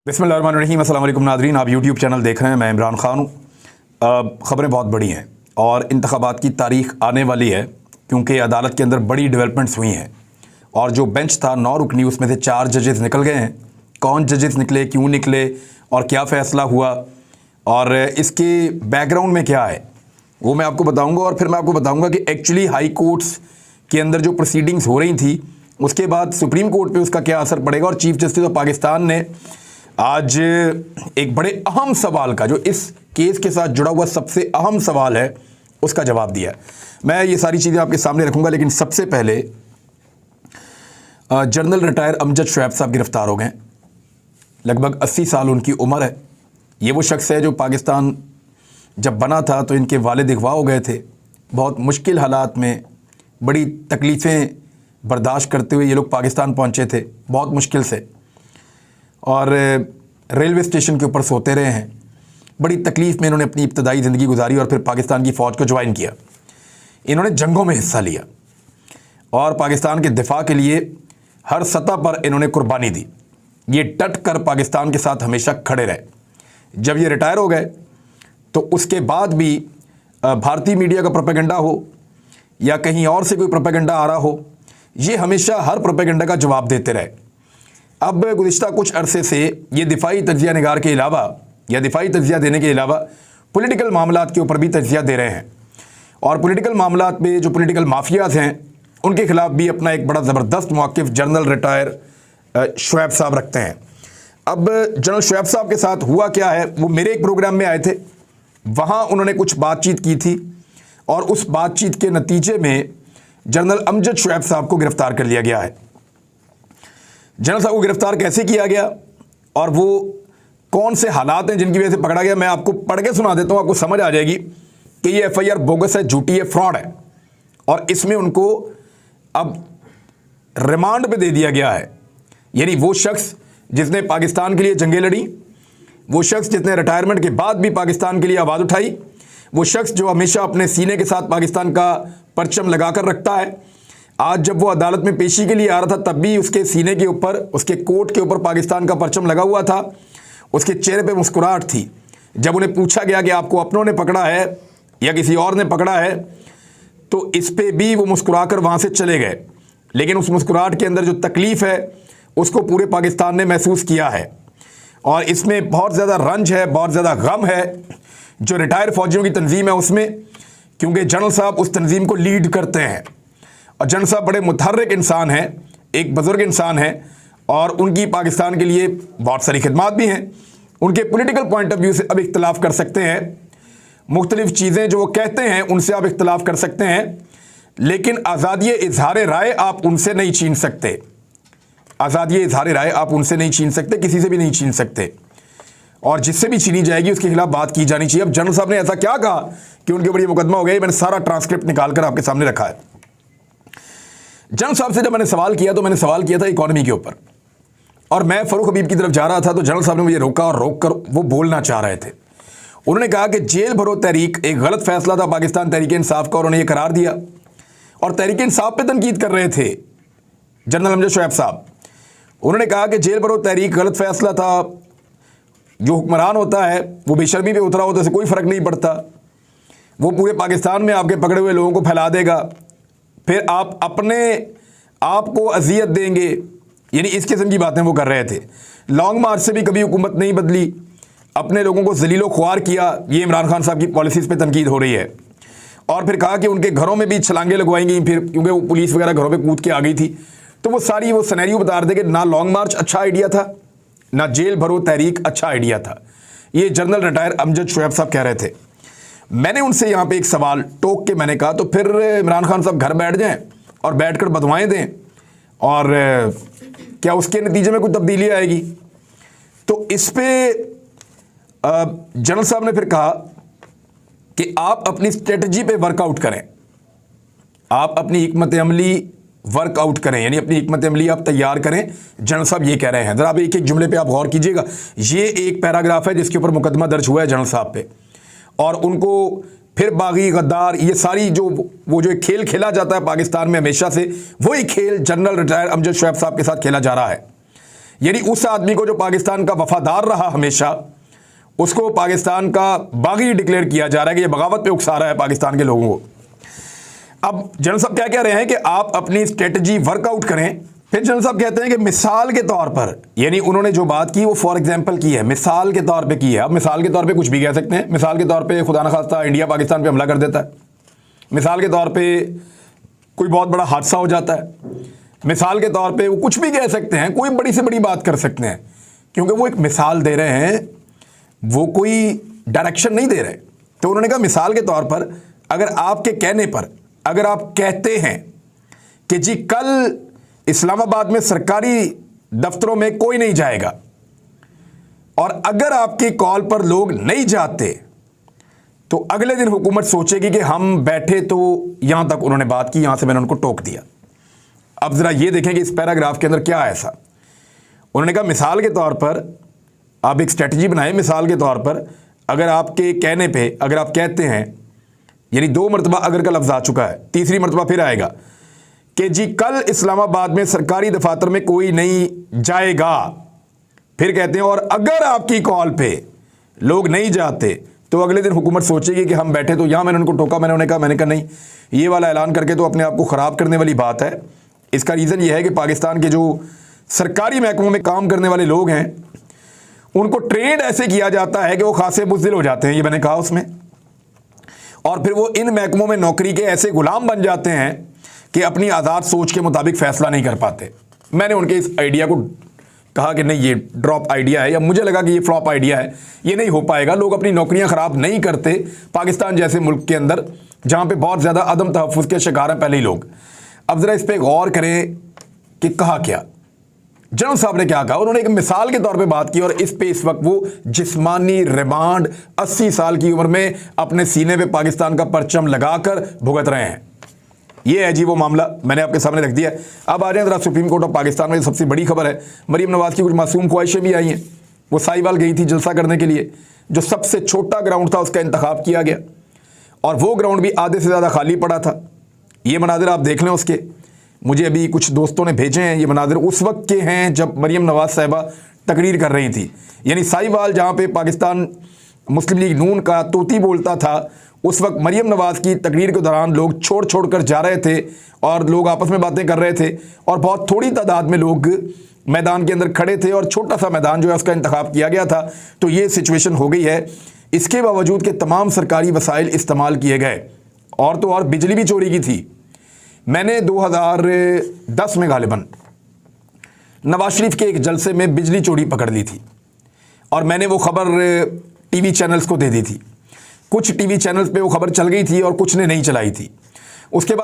बिस्मिल्लाहिर्रहमानिर्रहीम। अस्सलाम वालेकुम नाज़रीन, आप यूट्यूब चैनल देख रहे हैं। मैं इमरान ख़ान हूँ। ख़बरें बहुत बड़ी हैं और इंतख़ाबात की तारीख़ आने वाली है क्योंकि अदालत के अंदर बड़ी डेवलपमेंट्स हुई हैं और जो बेंच था 9 रुकनी उसमें से 4 जजेस निकल गए हैं। कौन जजेस निकले, क्यों निकले और क्या फ़ैसला हुआ और इसके बैकग्राउंड में क्या है वो मैं आपको बताऊँगा। और फिर मैं आपको बताऊँगा कि एक्चुअली हाई कोर्ट्स के अंदर जो प्रोसीडिंग्स हो रही थी उसके बाद सुप्रीम कोर्ट पे उसका क्या असर पड़ेगा। और चीफ जस्टिस ऑफ पाकिस्तान ने आज एक बड़े अहम सवाल का, जो इस केस के साथ जुड़ा हुआ सबसे अहम सवाल है, उसका जवाब दिया। मैं ये सारी चीज़ें आपके सामने रखूंगा, लेकिन सबसे पहले जनरल रिटायर अमजद शुऐब साहब गिरफ्तार हो गए। लगभग 80 साल उनकी उम्र है। ये वो शख्स है जो पाकिस्तान जब बना था तो इनके वालिद अगवा हो गए थे। बहुत मुश्किल हालात में बड़ी तकलीफ़ें बर्दाश्त करते हुए ये लोग पाकिस्तान पहुँचे थे, बहुत मुश्किल से, और रेलवे स्टेशन के ऊपर सोते रहे हैं। बड़ी तकलीफ़ में इन्होंने अपनी इब्तदाई ज़िंदगी गुजारी और फिर पाकिस्तान की फ़ौज को ज्वाइन किया। इन्होंने जंगों में हिस्सा लिया और पाकिस्तान के दिफा के लिए हर सतह पर इन्होंने कुर्बानी दी। ये डट कर पाकिस्तान के साथ हमेशा खड़े रहे। जब ये रिटायर हो गए तो उसके बाद भी भारतीय मीडिया का प्रोपेगेंडा हो या कहीं और से कोई प्रोपेगेंडा आ रहा हो, ये हमेशा हर प्रोपेगेंडा का जवाब देते रहे। अब गुज़िश्ता कुछ अरसे से ये दिफाई तज्ज़िया निगार के अलावा या दिफाई तज्ज़िया देने के अलावा पॉलिटिकल मामलात के ऊपर भी तज्ज़िया दे रहे हैं और पॉलिटिकल मामलात में जो पॉलिटिकल माफियाज़ हैं उनके ख़िलाफ़ भी अपना एक बड़ा ज़बरदस्त मौक़िफ़ जनरल रिटायर शुऐब साहब रखते हैं। अब जनरल शुऐब साहब के साथ हुआ क्या है, वो मेरे एक प्रोग्राम में आए थे, वहाँ उन्होंने कुछ बातचीत की थी और उस बातचीत के नतीजे में जनरल अमजद शुऐब साहब को गिरफ़्तार कर लिया गया है। जनरल साहब को गिरफ्तार कैसे किया गया और वो कौन से हालात हैं जिनकी वजह से पकड़ा गया, मैं आपको पढ़ के सुना देता हूँ, आपको समझ आ जाएगी कि ये एफआईआर बोगस है, झूठी है, फ्रॉड है। और इसमें उनको अब रिमांड पे दे दिया गया है। यानी वो शख्स जिसने पाकिस्तान के लिए जंगें लड़ी, वो शख्स जिसने रिटायरमेंट के बाद भी पाकिस्तान के लिए आवाज़ उठाई, वो शख्स जो हमेशा अपने सीने के साथ पाकिस्तान का परचम लगा कर रखता है, आज जब वो अदालत में पेशी के लिए आ रहा था तब भी उसके सीने के ऊपर, उसके कोट के ऊपर पाकिस्तान का परचम लगा हुआ था। उसके चेहरे पे मुस्कुराहट थी। जब उन्हें पूछा गया कि आपको अपनों ने पकड़ा है या किसी और ने पकड़ा है, तो इस पे भी वो मुस्कुराकर वहाँ से चले गए। लेकिन उस मुस्कुराहट के अंदर जो तकलीफ़ है उसको पूरे पाकिस्तान ने महसूस किया है और इसमें बहुत ज़्यादा रंज है, बहुत ज़्यादा गम है जो रिटायर फ़ौजियों की तंजीम है उसमें, क्योंकि जनरल साहब उस तंजीम को लीड करते हैं और जनरल साहब बड़े मुतहर्रिक इंसान हैं, एक बुज़ुर्ग इंसान हैं और उनकी पाकिस्तान के लिए बहुत सारी खिदमात भी हैं। उनके पॉलिटिकल पॉइंट ऑफ व्यू से अब इख्तलाफ कर सकते हैं, मुख्तलिफ़ चीज़ें जो वो कहते हैं उनसे आप इख्तलाफ कर सकते हैं, लेकिन आज़ादी इजहार राय आप उनसे नहीं छीन सकते। आज़ादी इजहार राय आप उनसे नहीं छीन सकते, किसी से भी नहीं छीन सकते, और जिससे भी छीनी जाएगी उसके खिलाफ बात की जानी चाहिए। अब जनरल साहब ने ऐसा क्या कहा कि उनके ऊपर ये मुकदमा हो गया, मैंने सारा ट्रांसक्रिप्ट निकाल कर आपके सामने रखा है। जनरल साहब से जब मैंने सवाल किया तो मैंने सवाल किया था इकॉनमी के ऊपर, और मैं फ़ारूक हबीब की तरफ जा रहा था तो जनरल साहब ने मुझे रोका और रोक कर वो बोलना चाह रहे थे। उन्होंने कहा कि जेल भरो तहरीक एक गलत फैसला था पाकिस्तान तहरीक इंसाफ का, और उन्होंने ये करार दिया और तहरीक इंसाफ पे तनकीद कर रहे थे जनरल अमजद शुऐब साहब। उन्होंने कहा कि जेल भरो तहरीक गलत फैसला था, जो हुक्मरान होता है वो बेशर्मी पे उतरा होता है, कोई फ़र्क नहीं पड़ता, वो पूरे पाकिस्तान में आपके पकड़े हुए लोगों को फैला देगा, फिर आप अपने आप को अजियत देंगे। यानी इस किस्म की बातें वो कर रहे थे। लॉन्ग मार्च से भी कभी हुकूमत नहीं बदली, अपने लोगों को जलीलो ख्वार किया, ये इमरान खान साहब की पॉलिसीज़ पे तनकीद हो रही है। और फिर कहा कि उनके घरों में भी छलांगे लगवाएंगी, फिर क्योंकि वो पुलिस वगैरह घरों पे कूद के आ गई थी, तो वो सारी वो सिनेरियो बता रहे थे कि ना लॉन्ग मार्च अच्छा आइडिया था, ना जेल भरो तहरीक अच्छा आइडिया था। ये जनरल रिटायर अमजद शुऐब साहब कह रहे थे। मैंने उनसे यहाँ पे एक सवाल टोक के मैंने कहा, तो फिर इमरान खान साहब घर बैठ जाएं और बैठकर बदवाएं दें और क्या उसके नतीजे में कोई तब्दीली आएगी? तो इस पे जनरल साहब ने फिर कहा कि आप अपनी स्ट्रेटजी पे वर्कआउट करें, आप अपनी हिकमत अमली वर्कआउट करें, यानी अपनी हिकमत अमली आप तैयार करें। जनरल साहब ये कह रहे हैं। ज़रा आप एक एक जुमले पे आप गौर कीजिएगा। ये एक पैराग्राफ है जिसके ऊपर मुकदमा दर्ज हुआ है जनरल साहब पे, और उनको फिर बागी गद्दार ये सारी जो एक खेल खेला जाता है पाकिस्तान में हमेशा से, वही खेल जनरल रिटायर अमजद शुऐब साहब के साथ खेला जा रहा है। यानी उस आदमी को जो पाकिस्तान का वफादार रहा हमेशा, उसको पाकिस्तान का बागी डिक्लेयर किया जा रहा है कि ये बगावत पे उकसा रहा है पाकिस्तान के लोगों को। अब जनरल साहब क्या कह रहे हैं कि आप अपनी स्ट्रेटजी वर्कआउट करें। फिर जनरल साहब कहते हैं कि मिसाल के तौर पर, यानी उन्होंने जो बात की वो फॉर एग्जांपल की है, मिसाल के तौर पे की है। अब मिसाल के तौर पे कुछ भी कह सकते हैं। मिसाल के तौर पे खुदा न खास्ता इंडिया पाकिस्तान पे हमला कर देता है, मिसाल के तौर पे कोई बहुत बड़ा हादसा हो जाता है, मिसाल के तौर पे वो कुछ भी कह सकते हैं, कोई बड़ी से बड़ी बात कर सकते हैं, क्योंकि वो एक मिसाल दे रहे हैं, वो कोई डायरेक्शन नहीं दे रहे। तो उन्होंने कहा मिसाल के तौर पर अगर आपके कहने पर, अगर आप कहते हैं कि जी कल इस्लामाबाद में सरकारी दफ्तरों में कोई नहीं जाएगा, और अगर आपकी कॉल पर लोग नहीं जाते तो अगले दिन हुकूमत सोचेगी कि हम बैठे। तो यहां तक उन्होंने बात की, यहां से मैंने उनको टोक दिया। अब जरा ये देखें कि इस पैराग्राफ के अंदर क्या है ऐसा। उन्होंने कहा मिसाल के तौर पर आप एक स्ट्रेटजी बनाएं, मिसाल के तौर पर अगर आपके कहने पे, अगर आप कहते हैं, यानी 2 मरतबा अगर का लफ्ज़ आ चुका है, तीसरी मरतबा फिर आएगा कि जी कल इस्लामाबाद में सरकारी दफातर में कोई नहीं जाएगा, फिर कहते हैं और अगर आपकी कॉल पे लोग नहीं जाते तो अगले दिन हुकूमत सोचेगी कि हम बैठे। तो यहां मैंने उनको टोका, मैंने कहा नहीं, ये वाला ऐलान करके तो अपने आप को ख़राब करने वाली बात है। इसका रीज़न ये है कि पाकिस्तान के जो सरकारी महकमों में काम करने वाले लोग हैं उनको ट्रेंड ऐसे किया जाता है कि वो खासे बुज़दिल हो जाते हैं, ये मैंने कहा उसमें, और फिर वो इन महकमों में नौकरी के ऐसे गुलाम बन जाते हैं कि अपनी आज़ाद सोच के मुताबिक फ़ैसला नहीं कर पाते। मैंने उनके इस आइडिया को कहा कि नहीं, ये ड्रॉप आइडिया है, या मुझे लगा कि ये फ्लॉप आइडिया है, ये नहीं हो पाएगा। लोग अपनी नौकरियां ख़राब नहीं करते पाकिस्तान जैसे मुल्क के अंदर जहां पे बहुत ज़्यादा अदम तहफ़्फ़ुज़ के शिकार हैं पहले ही लोग। अब ज़रा इस पर गौर करें कि कहा क्या, जनरल साहब ने क्या कहा। उन्होंने एक मिसाल के तौर पे बात की, और इस पे इस वक्त वो जिस्मानी रिमांड 80 साल की उम्र में अपने सीने पे पाकिस्तान का परचम लगाकर भुगत रहे हैं। ये है जी वो मामला, मैंने आपके सामने रख दिया। अब आ जाए जरा सुप्रीम कोर्ट ऑफ पाकिस्तान में सबसे बड़ी खबर है, मरीम नवाज़ की कुछ मासूम ख्वाहिशें भी आई हैं। वो साहिवाल गई थी जलसा करने के लिए, जो सबसे छोटा ग्राउंड था उसका इंतखाब किया गया, और वो ग्राउंड भी आधे से ज़्यादा खाली पड़ा था। ये मनाजिर आप देख लें उसके, मुझे अभी कुछ दोस्तों ने भेजे हैं। ये मनाजिर उस वक्त के हैं जब मरीम नवाज़ साहिबा तकरीर कर रही थी, यानी साहिवाल जहाँ पे पाकिस्तान मुस्लिम लीग नून का तोती बोलता था, उस वक्त मरीम नवाज़ की तकरीर के दौरान लोग छोड़ कर जा रहे थे, और लोग आपस में बातें कर रहे थे, और बहुत थोड़ी तादाद में लोग मैदान के अंदर खड़े थे, और छोटा सा मैदान जो है उसका इंतखाब किया गया था। तो ये सिचुएशन हो गई है। इसके बावजूद कि तमाम सरकारी वसाइल इस्तेमाल किए गए, और तो और बिजली भी चोरी की थी। मैंने 2010 में गालिबन नवाज शरीफ के एक जलसे में बिजली चोरी पकड़ ली थी, और मैंने वो खबर टीवी चैनल्स को दे दी थी। कुछ टीवी चैनल्स पे वो खबर चल गई थी और कुछ ने नहीं चलाई थी। उसके बाद